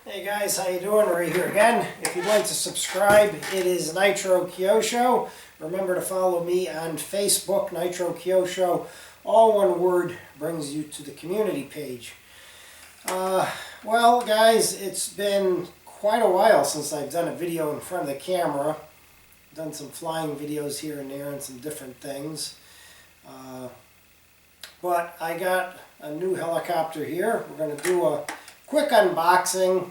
Hey guys, how you doing? Right here again. If you'd like to subscribe, it is Nitro Kyosho. Remember to follow me on Facebook, Nitro Kyosho. All one word brings you to the community page. Well guys, it's been quite a while since I've done a video in front of the camera. Done some flying videos here and there and some different things. But I got a new helicopter here. We're going to do a quick unboxing,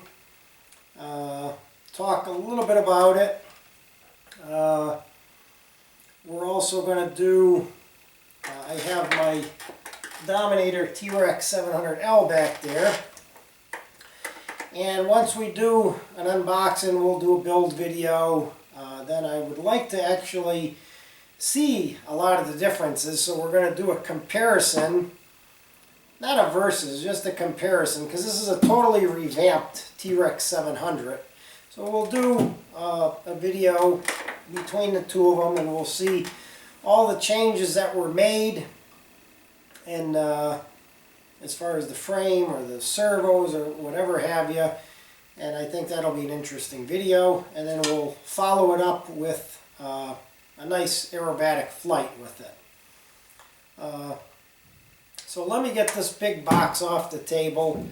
talk a little bit about it. We're also going to do, I have my Dominator T-rex 700L back there. And once we do an unboxing, we'll do a build video. Then I would like to actually see a lot of the differences. So we're going to do a comparison. Not a versus, just a comparison, because this is a totally revamped T-rex 700. So we'll do a video between the two of them, and we'll see all the changes that were made, and as far as the frame or the servos or whatever have you. And I think that'll be an interesting video. And then we'll follow it up with a nice aerobatic flight with it. So let me get this big box off the table.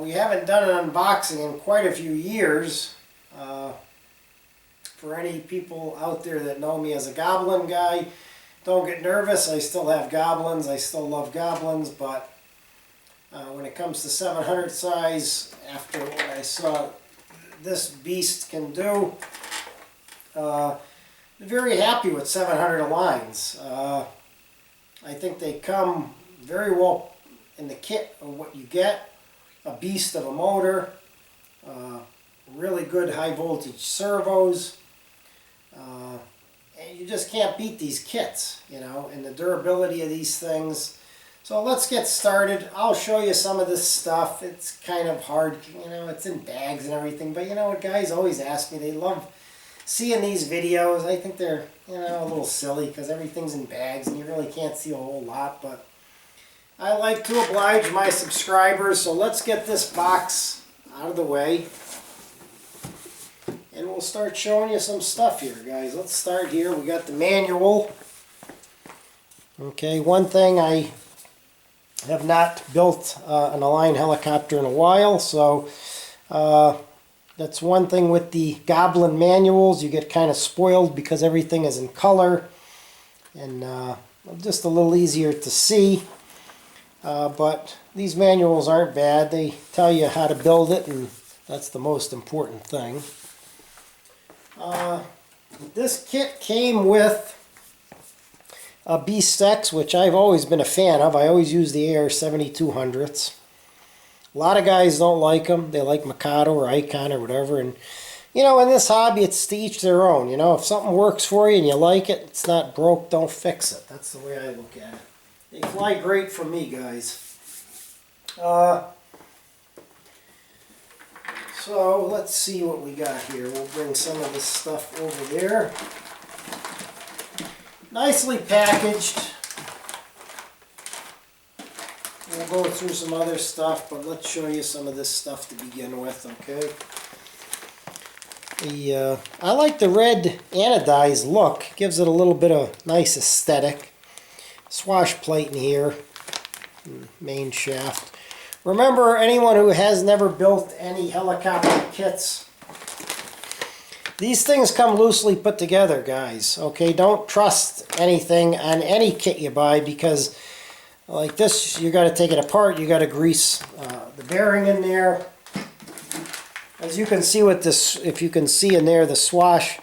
We haven't done an unboxing in quite a few years. For any people out there that know me as a goblin guy, don't get nervous. I still have goblins. I still love goblins. But when it comes to 700 size, after what I saw this beast can do, I'm very happy with 700 Aligns. I think they come very well in the kit of what you get. A beast of a motor, really good high voltage servos, and you just can't beat these kits, you know, and the durability of these things. So let's get started. I'll show you some of this stuff. It's kind of hard, you know, it's in bags and everything, but you know what, guys always ask me, they love seeing these videos. I think they're, you know, a little silly because everything's in bags and you really can't see a whole lot, but I like to oblige my subscribers. So let's get this box out of the way and we'll start showing you some stuff here, guys. Let's start here. We got the manual. Okay, one thing, I have not built an Align helicopter in a while, so that's one thing with the Goblin manuals. You get kind of spoiled because everything is in color and just a little easier to see. But these manuals aren't bad. They tell you how to build it, and that's the most important thing. This kit came with a Beast X, which I've always been a fan of. I always use the AR-7200s. A lot of guys don't like them. They like Mikado or Icon or whatever. And, you know, in this hobby, it's to each their own. You know, if something works for you and you like it, it's not broke, don't fix it. That's the way I look at it. They fly great for me, guys. So let's see what we got here. We'll bring some of this stuff over there. Nicely packaged. We'll go through some other stuff, but let's show you some of this stuff to begin with, okay? I like the red anodized look. Gives it a little bit of nice aesthetic. Swashplate in here. Main shaft. Remember, anyone who has never built any helicopter kits, these things come loosely put together, guys. Okay, don't trust anything on any kit you buy, because like this, you got to take it apart. You got to grease the bearing in there. As you can see with this, if you can see in there, the swash,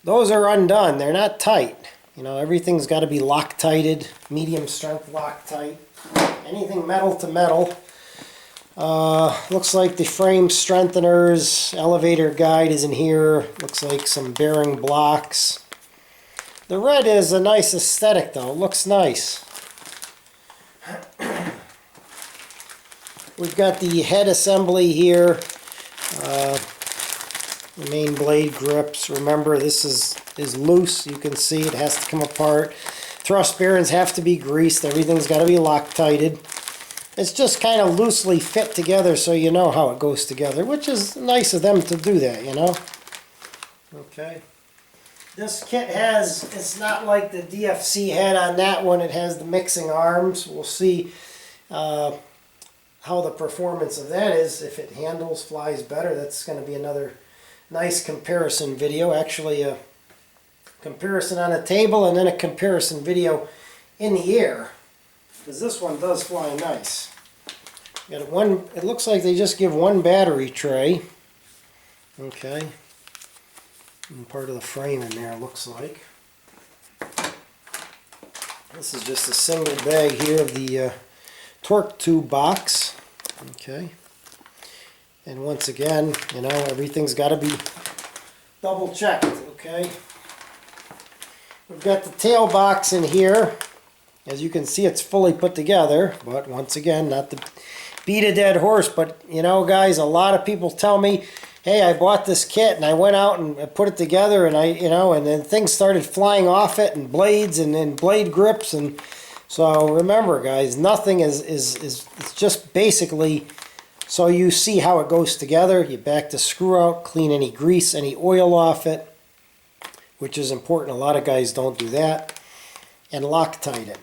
those are undone. They're not tight. You know, everything's got to be Loctited, medium strength Loctite. Anything metal to metal. Looks like the frame strengtheners, elevator guide is in here. Looks like some bearing blocks. The red is a nice aesthetic though. It looks nice. We've got the head assembly here. The main blade grips. Remember, this is loose. You can see it has to come apart. Thrust bearings have to be greased. Everything's got to be Loctited. It's just kind of loosely fit together so you know how it goes together, which is nice of them to do that, you know. Okay. This kit has, it's not like the DFC had on that one, it has the mixing arms. We'll see how the performance of that is. If it handles, flies better, that's going to be another nice comparison video. Actually, a comparison on a table and then a comparison video in the air, because this one does fly nice. Got one, it looks like they just give one battery tray. Okay. And part of the frame in there, looks like. This is just a single bag here of the torque tube box. Okay. And once again, you know, everything's got to be double checked. Okay. We've got the tail box in here. As you can see, it's fully put together, but once again, not to beat a dead horse, but you know, guys, a lot of people tell me, hey, I bought this kit and I went out and I put it together and and then things started flying off it and blades and then blade grips. And so remember, guys, nothing is it's just basically so you see how it goes together. You back the screw out, clean any grease, any oil off it, which is important. A lot of guys don't do that. And Loctite it.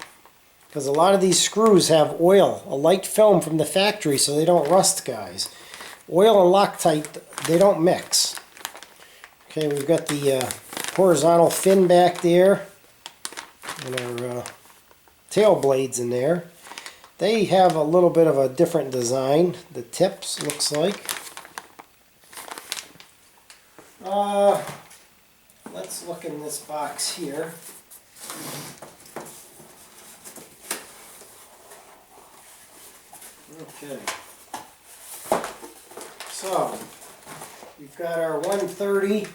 Because a lot of these screws have oil, a light film from the factory, so they don't rust, guys. Oil and Loctite, they don't mix. Okay, we've got the horizontal fin back there, and our tail blades in there. They have a little bit of a different design. The tips, looks like. Let's look in this box here. Okay, so we've got our 130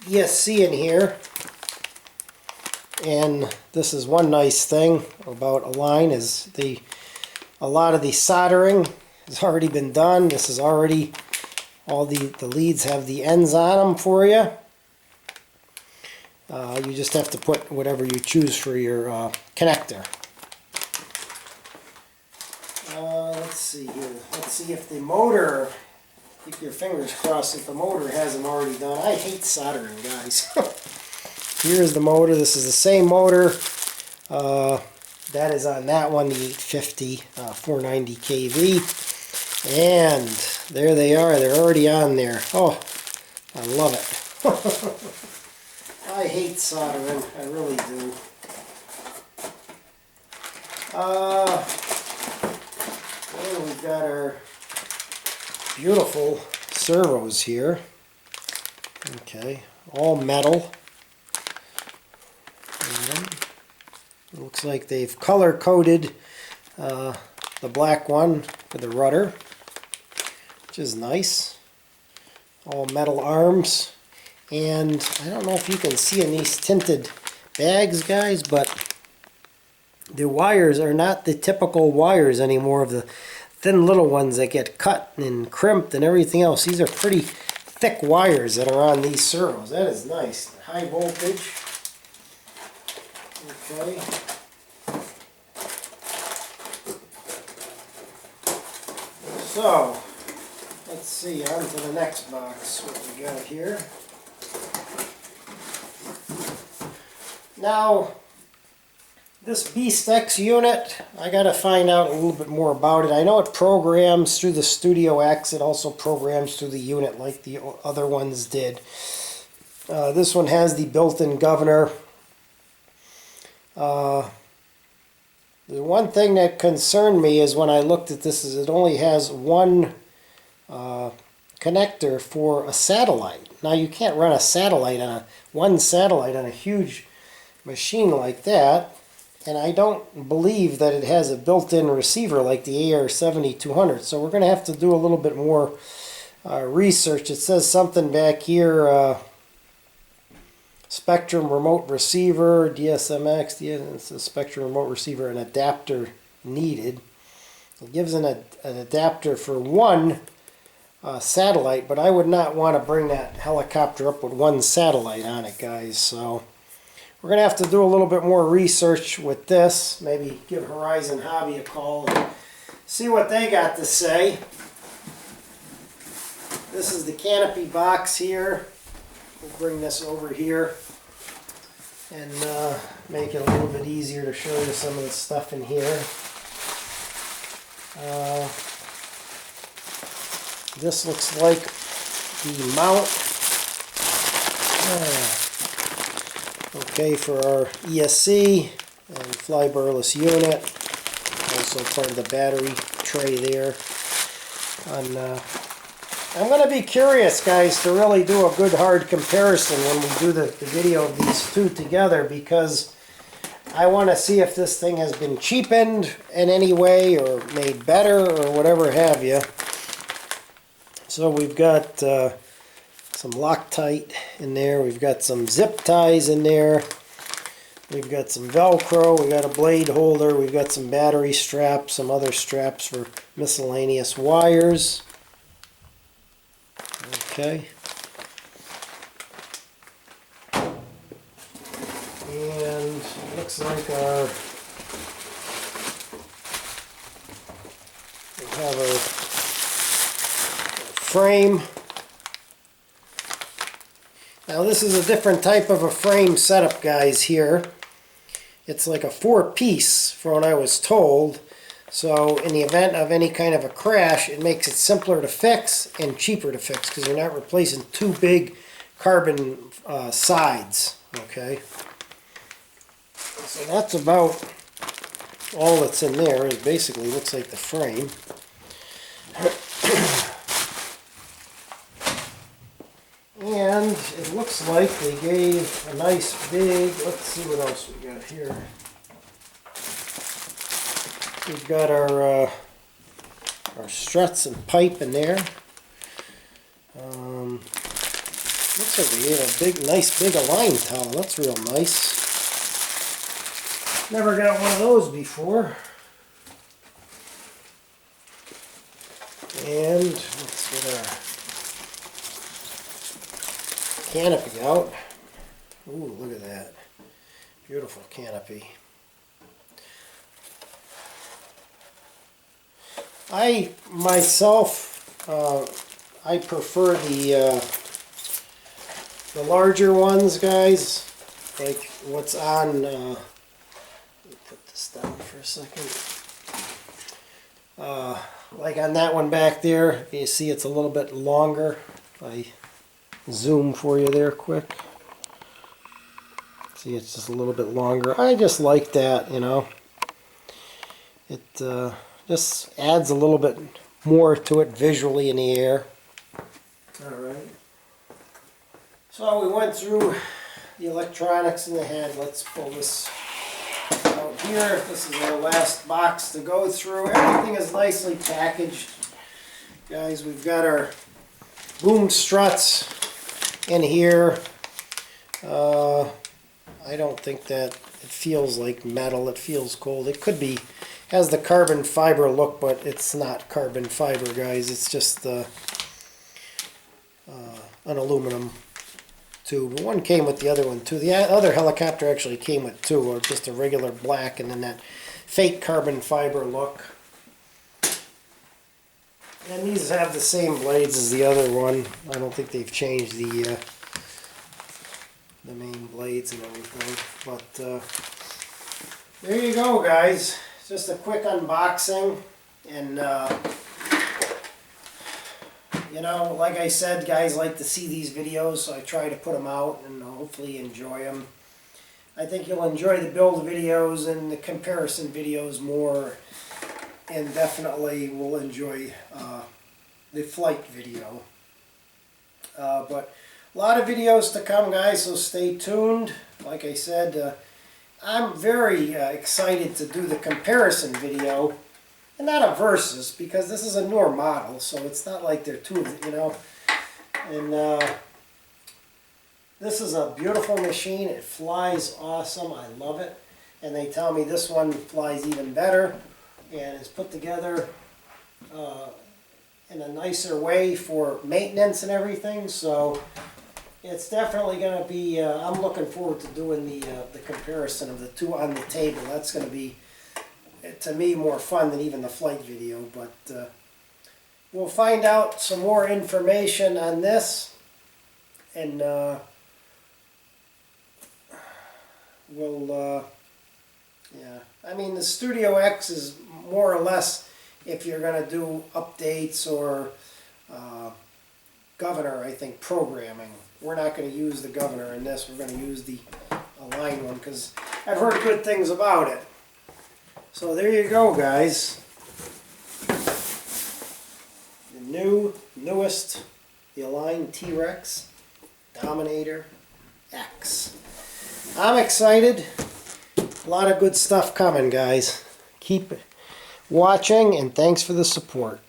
ESC in here, and this is one nice thing about Align is a lot of the soldering has already been done. This is already, all the leads have the ends on them for you. You just have to put whatever you choose for your connector. Let's see here. Let's see if the motor, keep your fingers crossed if the motor hasn't already done. I hate soldering, guys. Here's the motor. This is the same motor. That is on that one, the 850 490 kV. And there they are. They're already on there. Oh, I love it. I hate soldering. I really do. And we've got our beautiful servos here. Okay, all metal. And it looks like they've color coded the black one for the rudder, which is nice. All metal arms. And I don't know if you can see in these tinted bags, guys, but the wires are not the typical wires anymore of the thin little ones that get cut and crimped and everything else. These are pretty thick wires that are on these servos. That is nice. High voltage. Okay. So, let's see, on to the next box, what we got here. Now, this Beast X unit, I got to find out a little bit more about it. I know it programs through the Studio X. It also programs through the unit like the other ones did. This one has the built-in governor. The one thing that concerned me is when I looked at this is it only has one connector for a satellite. Now you can't run a satellite on one satellite on a huge machine like that. And I don't believe that it has a built-in receiver like the AR7200. So we're going to have to do a little bit more research. It says something back here, Spectrum remote receiver, DSMX, it's a Spectrum remote receiver, an adapter needed. It gives an adapter for one satellite, but I would not want to bring that helicopter up with one satellite on it, guys. So we're going to have to do a little bit more research with this. Maybe give Horizon Hobby a call and see what they got to say. This is the Canopy box here. We'll bring this over here and make it a little bit easier to show you some of the stuff in here. This looks like the mount. Okay, for our ESC and Flybarless unit. Also part of the battery tray there. I'm going to be curious, guys, to really do a good hard comparison when we do the video of these two together, because I want to see if this thing has been cheapened in any way or made better or whatever have you. So we've got some Loctite in there. We've got some zip ties in there. We've got some Velcro. We've got a blade holder. We've got some battery straps, some other straps for miscellaneous wires. Okay. And it looks like we have our frame. Now this is a different type of a frame setup, guys, here. It's like a 4-piece from what I was told. So in the event of any kind of a crash, it makes it simpler to fix and cheaper to fix because you're not replacing two big carbon sides. Okay. So that's about all that's in there. It basically looks like the frame. And it looks like they gave a nice big, let's see what else we got here. We've got our struts and pipe in there. Looks like they gave a nice big align towel. That's real nice. Never got one of those before. And let's get our canopy out. Ooh, look at that. Beautiful canopy. I myself, I prefer the larger ones, guys. Like what's on. Let me put this down for a second. Like on that one back there, you see it's a little bit longer. I zoom for you there quick. See, it's just a little bit longer. I just like that, you know. It just adds a little bit more to it visually in the air. Alright. So we went through the electronics in the head. Let's pull this out here. This is our last box to go through. Everything is nicely packaged. Guys, we've got our boom struts in here. I don't think that it feels like metal. It feels cold. It could be, has the carbon fiber look, but it's not carbon fiber, guys. It's just an aluminum tube. One came with the other one too. The other helicopter actually came with two, or just a regular black and then that fake carbon fiber look. And these have the same blades as the other one. I don't think they've changed the main blades and everything. But there you go, guys. Just a quick unboxing. And you know, like I said, guys like to see these videos, so I try to put them out and hopefully enjoy them. I think you'll enjoy the build videos and the comparison videos more, and definitely will enjoy the flight video. But a lot of videos to come, guys, so stay tuned. Like I said, I'm very excited to do the comparison video. And not a versus, because this is a newer model, so it's not like they're two, you know. And this is a beautiful machine. It flies awesome. I love it. And they tell me this one flies even better and is put together in a nicer way for maintenance and everything. So it's definitely going to be, I'm looking forward to doing the comparison of the two on the table. That's going to be to me, more fun than even the flight video. But we'll find out some more information on this, and we'll, yeah. I mean, the Studio X is more or less if you're going to do updates or governor, I think, programming. We're not going to use the governor in this. We're going to use the Align one because I've heard good things about it. So there you go, guys. The newest, the Align T-rex Dominator X. I'm excited. A lot of good stuff coming, guys. Keep watching, and thanks for the support.